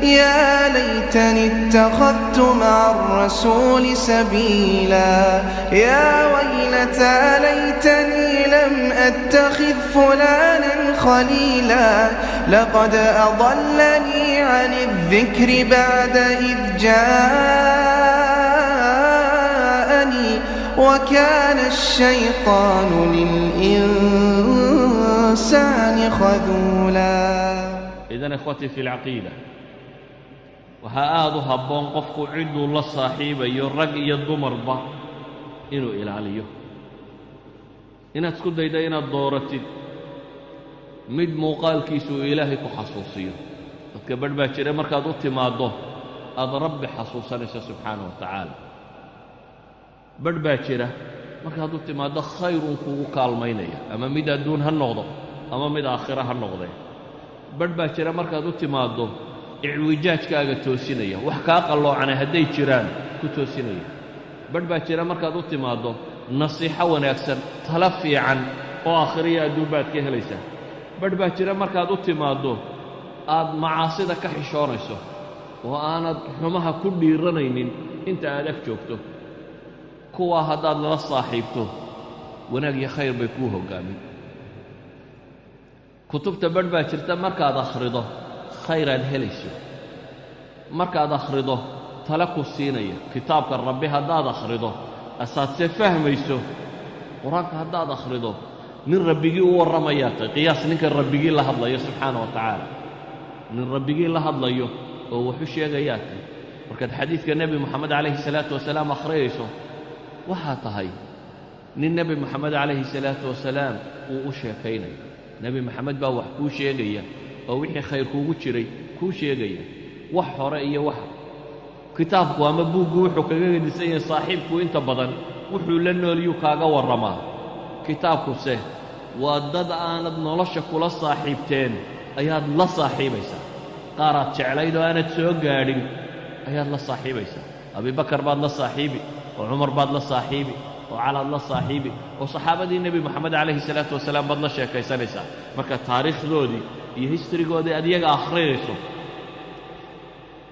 يا ليتني اتخذت مع الرسول سبيلا يا ويلتى ليتني لم أتخذ فلانا خليلا لقد أضلني عن الذكر بعد إذ جاءني وكان الشيطان للإنسان خذولا. إذن إخوتي في العقيدة وهذا هبون قفك عدو الله صاحبه يرق يضمر به إنه إلى عليه إن تكون دايدين الدورة مد موقال كيسو إلهي كحصوصية تكبر باكر مركز اعتماده هذا رب حصوصا سبحانه وتعالى برد باكر مركز اعتماده خير كالمينية أما مد دون هالنقطة أما مد آخرة هالنقطة برد باكر مركز اعتماده إعوجاجكaaga toosinaya wax ka qaloocanay haday jiraan ku toosinaya badhbaajira markaad u timaado nasiixa wanaagsan tala fiican oo akhriya aduubaad ka helaysaa badhbaajira markaad u timaado aad macaasida ka xishoonayso oo aanad xumaha ku dhiiranaynin inta aad ag joogto kuwa haddaad la saaxiibto wanaag iyo khayr bay kuu hogaamin kutubta badhbaajirta markaad akhrido خير الهليسو مركاد أخرده تلكو السينية كتابك الربي هداد أخرده أساس فهميسو قرآنك هداد أخرده من ربيجي والرميات قياس نك الربيجي الله الله سبحانه وتعالى من ربيجي الله الله وحش يجيات مركاد حديث النبي محمد عليه الصلاة والسلام أخريسو وحاتهاي النبي محمد عليه الصلاة والسلام وأشيكيني نبي محمد بقى وحكوش يجيات oo wixii khayr kuugu jiray kuu sheegaya wax hore iyo wax kitaabku ama buugu wuxuu kaga gedisan yahay saaxiibku inta badan wuxuu la nooliyo kaaga waramaa kitaabku waa dad aanad nolosha kula saaxiibteen ayaad la saaxiibaysaa qaaraad jeclayd oo aanad soo gaadhin ayaad la saaxiibaysaa abi bakar baad la saaxiibi oo cumar baad la saaxiibi oo calaad la saaxiibi oo saxaabadii nebi moxamed calayhi salaatu wasalaam baad la sheekaysanaysaa marka taariikhdoodii iyo historygoodii adiyaga akhriyayso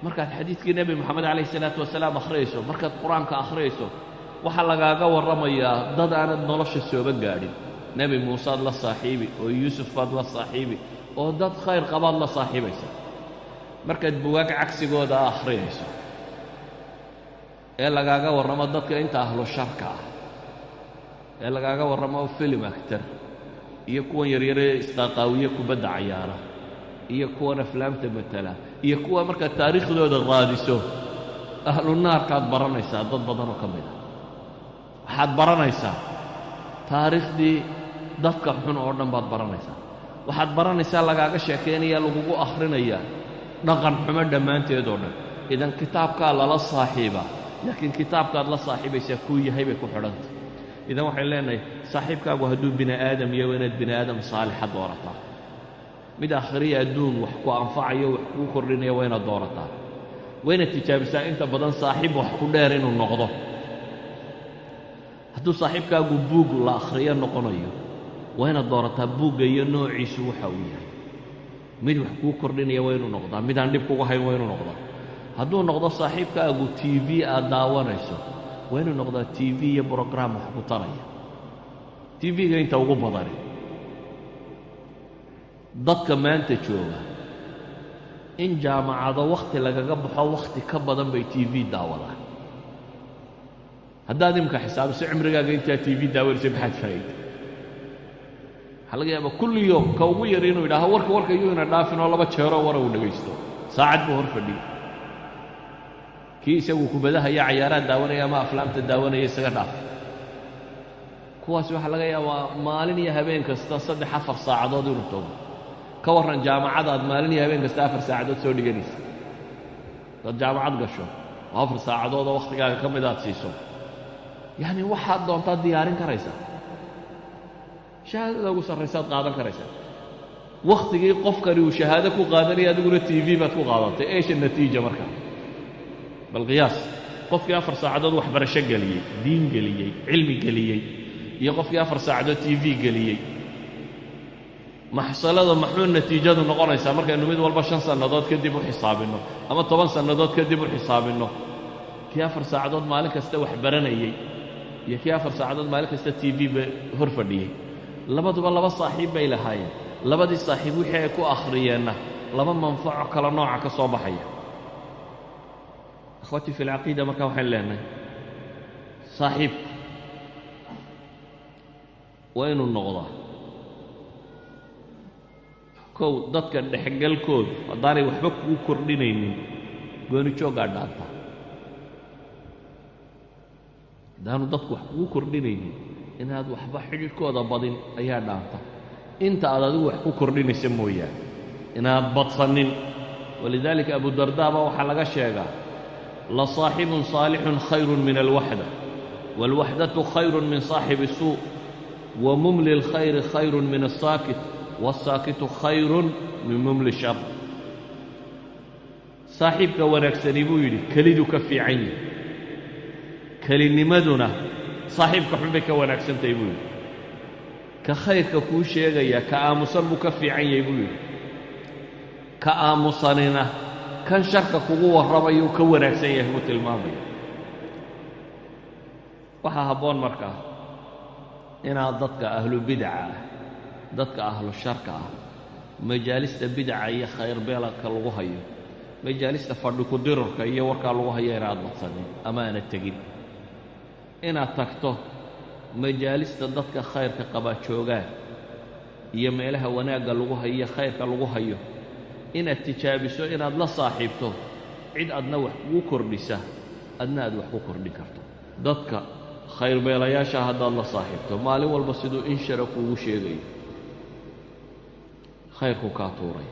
markaad xadiidkii nebi moxamed calayhi salaatu wasalaam akhriyayso markaad qur-aanka akhriyayso waxaa lagaaga warramayaa dad aanad nolosha sooba gaadhin nebi muusead la saaxiibi oo yuusuf baad la saaxiibi oo dad khayr qabaad la saaxiibaysa markaad bugaag cagsigooda akhriyayso ee lagaaga warramo dadka inta ahlu sharka ah ee lagaaga warramo film actor iyo kuwan yaryaree isqaaqaawiye kubadda cayaara iyo kuwan aflaamta matala iyo kuwa markaad taariikhdooda raadiso ahlu naarkaad baranaysaa dad badan oo ka mid ah waxaad baranaysaa taariikhdii dadka xun oo dhan baad baranaysaa waxaad baranaysaa lagaaga sheekaynaya lagugu akhrinayaa dhaqan xumo dhammaanteed oo dhan idan kitaabkaa lala saaxiiba laakiin kitaabkaad la saaxiibaysaa kuu yahay bay ku xidhantay إذا waxay leenahay saaxiibkaagu hadduu bini aadam iyo inaad bini aadam saalixa doorataa mid akhriya adduun wax ku anfacayo wax kuu kordhinaya waa inaad doorataa waa inaad tijaabisaa inta badan saaxiib wax ku dheer inuu noqdo hadduu saaxiibkaagu buug la akhriyo noqonayo waa inaad doorataa buugga iyo noociisu waxa uu yahay mid wax kuu kordhinaya waa inuu noqdaa mid aan dhib kugu hayn waa inuu noqdaa hadduu noqdo saaxiibkaagu TV aad daawanayso waa inuu noqdaa TV iyo program wax ku taraya TV-ga inta ugu badani dadka maanta jooga in jaamacado wakhti lagaga baxo wakhti ka badan bay TV daawadaan haddaad imka xisaabiso cimrigaaga intaa TV daawanaysa maxaad faa'iido waxaa laga yaabaa kulli yoom ka ugu yar inuu yidhaaho warka iyuu ina dhaafin oo 2 jeeroo wara uu dhegaysto saacad buu hor fadhiyo kii isagu kubadaha iyo cayaaraha daawanaya ama aflaamta daawanaya isaga dhaaf kuwaas waxaa laga yaabaa maalin iyo habeen kasta 3-4 saacadood inuu tago ka warran jaamacadaad maalin iyo habeen kasta 4 saacadood soo dhiganaysa dad jaamacad gasho 4 saacadood oo wakhtigaaga ka mid aad siiso yani waxaad doontaa diyaarin karaysaa shahaadada ugu sarraysaad qaadan karaysaa wakhtigii qofkani uu shahaado ku qaadanaya adiguna TV baad ku qaadatay eesha natiija markaa بالقياس قفكي 4 ساعات وحبرشة قليي دين قليي علمي قليي يا قفكي 4 ساعات TV قليي maxsalada maxuu natiijadu noqonaysaa markaynu mid walba 5 sannadood kadib u xisaabinno ama 10 sannadood kadib u xisaabinno kii 4 saacadood maalin kasta wax baranayay iyo kii 4 saacadood maalin kasta TV ba hor fadhiyay labaduba laba saaxiib bay lahaayeen labadii saaxiib wixii ay ku akhriyeenna laba manfaco kala nooca ka soo baxaya akhwati fi al-aqeeda marka waxaan leenahay saaxiib waa inuu noqdaa kow dadka dhexgalkooda haddaanay waxba kugu kordhinaynin gooni joogaa dhaanta haddaanu dadku wax kugu kordhinaynin inaad waxba xidhiidhkooda badin ayaa dhaanta inta aad adigu wax ku kordhinaysa mooyaane inaad badsanin walidaalika abu dardaa baa waxaa laga sheegaa la saaxibun saalixun khayrun min alwaxda waalwaxdatu khayrun min saaxibi suu wa mumli lkhayri khayrun min asaakit والساكت خير من ممل الشر صاحبك ونكسني بويلي كليدك في عيني كلنمدنا صاحبك حبك ونكسنت يبويلي كخيرك كوشي غيا كآمصنك في عيني يبويلي كآمصننا كان شركك قوة الربي وكونك سيهمت الماضي وحاهبون مركا إن ضدك أهل بدعة dadka ahlu sharka ah majaalista bidca iyo khayr beelka lagu hayo majaalista fadhi ku dirarka iyo warka lagu hayo inaad badsanin ama aan tagin inaad tagto majaalista dadka khayrka qaba joogaan iyo meelaha wanaaga lagu hayo khayrka lagu hayo inaad tijaabiso inaad la saaxiibto cid adna wax ugu kordhisa adna aad wax ku kordhin karto dadka khayr beelayaasha haddaad la saaxiibto maalin walba siduu in shara kuugu sheegayo khayrku kaa tuuray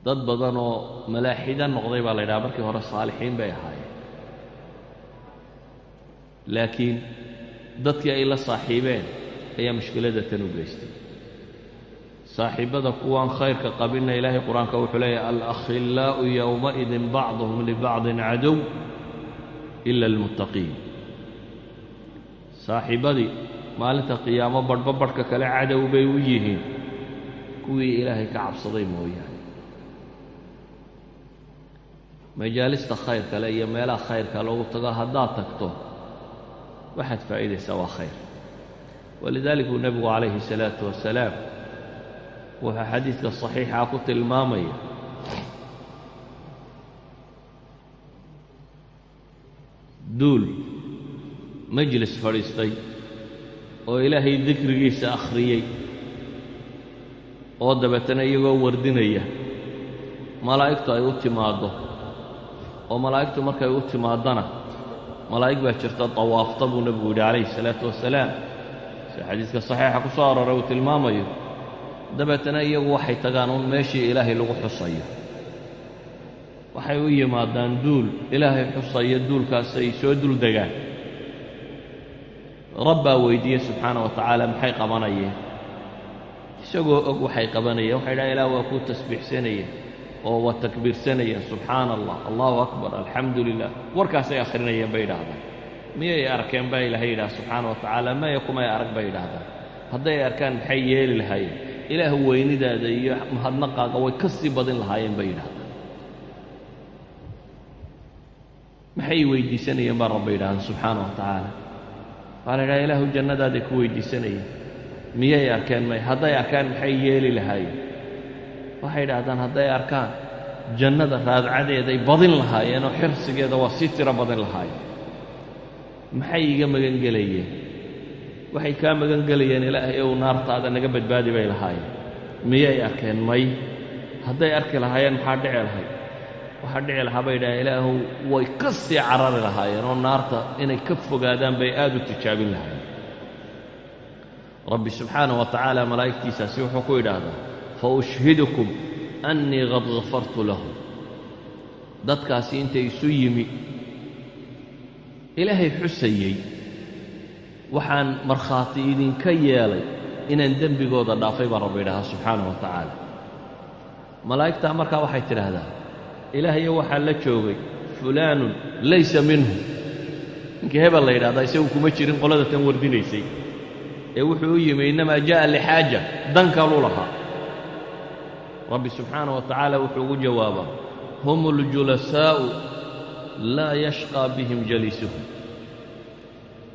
dad badan oo malaaxida noqday baa la yidhaha markii hore saalixiin bay ahaayeen laakiin dadkii ay la saaxiibeen ayaa mushkilada tan u geystay saaxiibada kuwaan khayrka qabinna ilaahay qur-aanka wuxuu leeyahay alakhillaa'u yowmaidin bacduhum libacdin cadow ila almuttaqiin saaxiibadii maalinta qiyaamo badhba badhka kale cadow bay u yihiin kuwii ilaahay ka cabsaday mooyaane majaalista khayr kale iyo meelaha khayrka loogu tago haddaad tagto waxaad faa'iidaysaa waa khayr walidaalika uu nebigu calayhi salaatu wasalaam wuxuu xadiidka saxiixa ku tilmaamaya duul majlis fadhiistay oo ilaahay dikrigiisa akhriyey oo dabeetana iyagoo wardinaya malaa'igtu ay u timaaddo oo malaa'igtu markay u timaadana malaa'ig baa jirta tawaafta buu nebigu yidhi calayhi salaatu wasalaam si xadiiska saxiixa ku soo aroray uu tilmaamayo dabeetana iyagu waxay tagaan un meeshii ilaahay lagu xusayo waxay u yimaadaan duul ilaahay xusaya duulkaasay soo dul degaan rabbaa weydiiye subxaana wa tacaala maxay qabanayeen isagoo og waxay qabanayeen waxay dhaha ilaah waa kuu tasbiixsanayeen oo waa takbiirsanayeen subxaana allah allahu akbar alxamdu lilah warkaasay akhrinayeen bay yidhaahdaan miyay arkeen baa ilaahay yidhaha subxaana wa tacaala maya kumay arag bay yidhaahdaan hadday arkaan maxay yeeli lahaayeen ilaah weynidaada iyo mahadnaqaaga way ka sii badin lahaayeen bay yidhahdaan maxay weydiisanayeen baa rabba yidhahdaan subxaana wa tacaala waxaa la yidhaha ilaahu jannadaaday ku weydiisanayeen miyay arkeen may hadday arkaan maxay yeeli lahaayeen waxay yidhaahdaan hadday arkaan jannada raadcadeeday badin lahaayeen oo xirsigeeda waa sii tiro badin lahaayeen maxay iga magan gelayeen waxay kaa magan gelayeen ilaahay ow naartaada naga badbaadi bay lahaayeen miyay arkeen may hadday arki lahaayeen maxaa dhici lahayd waxaa dhici lahaa bay yidhaha ilaahu way ka sii carari lahaayeen oo naarta inay ka fogaadaan bay aad u tijaabin lahaayeen rabbi subxaanaه wa tacaala malaa'igtiisaasi wuxuu ku yidhaahdaa faushhidukum annii qad gafartu lahum dadkaasi intay isu yimi ilaahay xusayey waxaan markhaati idinka yeelay inaan dembigooda dhaafay baa rabbi yidhahdaa subxaanaه wa tacaala malaa'igtaa markaa waxay tidhaahdaa ilaahayo waxaa la joogay fulaanun laysa minhu ninkii hebel la yidhahdaa isagu kuma jirin qolada tan wardinaysay وحو يمي إنما جاء لحاجة دنك لها ربي سبحانه وتعالى وحو جوابا هم الجلساء لا يشقى بهم جليسهم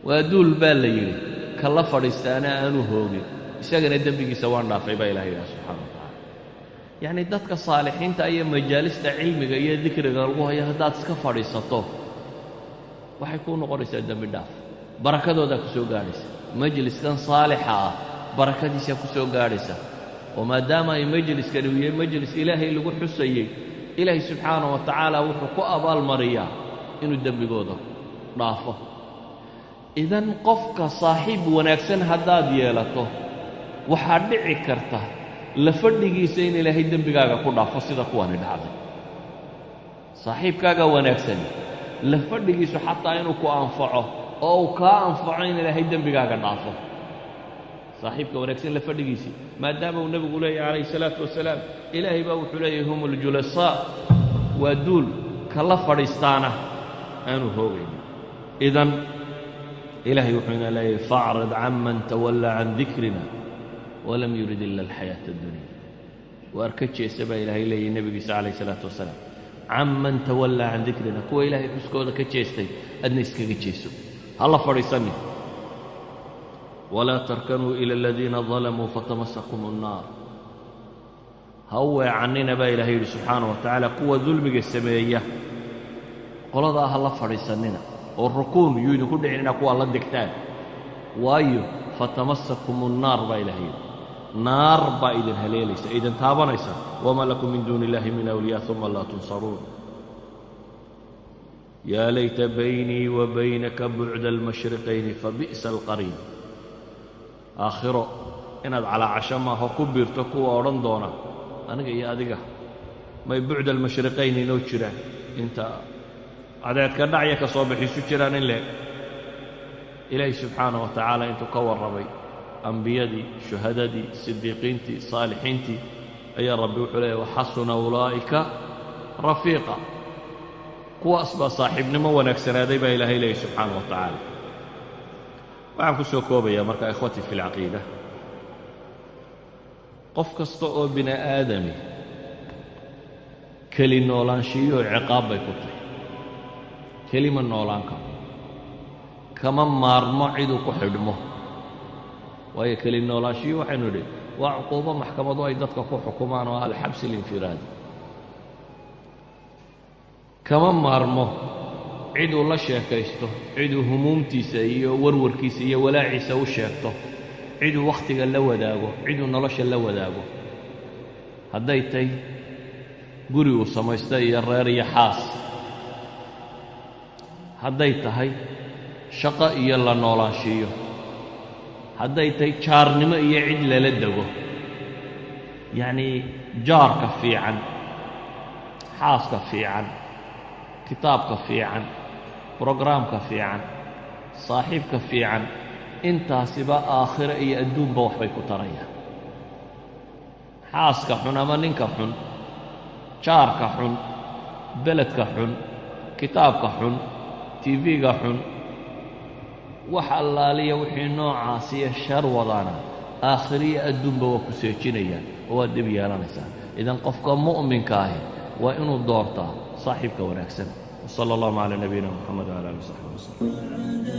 وأدول بالليل كلا فريستانا أنو هوغي إساقنا دنبقي سوان رافع با إلهي سبحانه وتعالى يعني دادك صالحين تا أي مجالس تا علمك أي ذكر قالوها يا هداد سكا فريستو وحيكونوا قريسا دنب داف بركة دا كسو قارسا مجلس كان صالحا بركة ديسا كسو قارسا وما دام أي مجلس كان ويا مجلس إلهي اللي قل حسيي إلهي سبحانه وتعالى وحكو أبا المريا إنو الدنب قوضا رافه إذن قفك صاحب ونكسن هداد يالته وحادعي كرته لفردقي سين إلهي الدنب قاقا قل رافه سيدا قواني دعضي صاحب كاقا ونكسن لفردقي سو حتى إنو كو أنفعه أو كا أنفعين إلهي الدنب قاقا رافه صاحبك ونكسن لفردقيسي ما دام النبي قول عليه الصلاة والسلام إلهي باوح إليه هم الجلساء ودول كلا فريستانة أنو هوين إذن إلهي وحينا إليه فاعرض عمن تولى عن ذكرنا ولم يرد إلا الحياة الدنيا وأركتش سبا إلهي إليه النبي عليه الصلاة والسلام عمن تولى عن ذكرنا كو إلهي بسكوذا كتشيستي أدنسك كتشيسو الله فريستاني ولا تركنوا إلى الذين ظلموا فتمسكم النار هو عننا با إلهي سبحانه وتعالى قوة ظلمك السمائية قل هذا الله فريساننا والركون يريد كل عيننا قوة الله الدكتان وايو فتمسكم النار با إلهي نار با إذن هليليس إذن تابنيس وما لكم من دون الله من أولياء ثم لا تنصرون يا ليت بيني وبينك بعد المشرقين فبئس القرين آخره إناد على عشما هو كبير تقوى ورندونا أنا جاي أديك ما يبعد المشرقين نوتشرا أنت عدد كدعية كصبح يسوتشران إلا إلهي سبحانه وتعالى أنت كور ربي أنبيادي شهدادي صديقينتي صالحينتي أي ربي وحلي وحسن أولئك رفيقا قوى أصبح صاحبنا ما ونكسر هذا إلهي سبحانه وتعالى waxaan ku soo koobaya marka ikhwati fi al-aqeeda qof kasta oo bini aadami keli noolaanshiyo ciqaab bay ku tahay kelima noolaanka kama maarmo cidu ku xidhmo waayo keli noolaanshiyo waxaynu nidhi waa cuquubo maxkamadu ay dadka ku xukumaan oo al-xabs al-infiraadi kama maarmo ciduu la sheekaysto ciduu humuumtiisa iyo warwarkiisa iyo walaaciisa u sheegto ciduu wakhtiga la wadaago ciduu nolosha la wadaago hadday tahay guri uu samaysta iyo reer iyo xaas hadday tahay shaqo iyo la noolaanshiyo hadday tahay jaarnimo iyo cid lala dego yacni jaarka fiican xaaska fiican kitaabka fiican برنامجka fiican saaxiibka fiican intaasiba aakhira iyo adduunba waxbay ku tarayaan xaaska xun ama ninka xun jaarka xun beledka xun kitaabka xun TV-ga xun wax allaaliya wixii noocaas iyo shar wadana aakhiriya adduunba waa ku seejinayaan oo waa dib yeelanaysaa idan qofka mu'minka ah waa inuu doortaa saaxiibka wanaagsan صلى الله على نبينا محمد وعلى اله وصحبه وسلم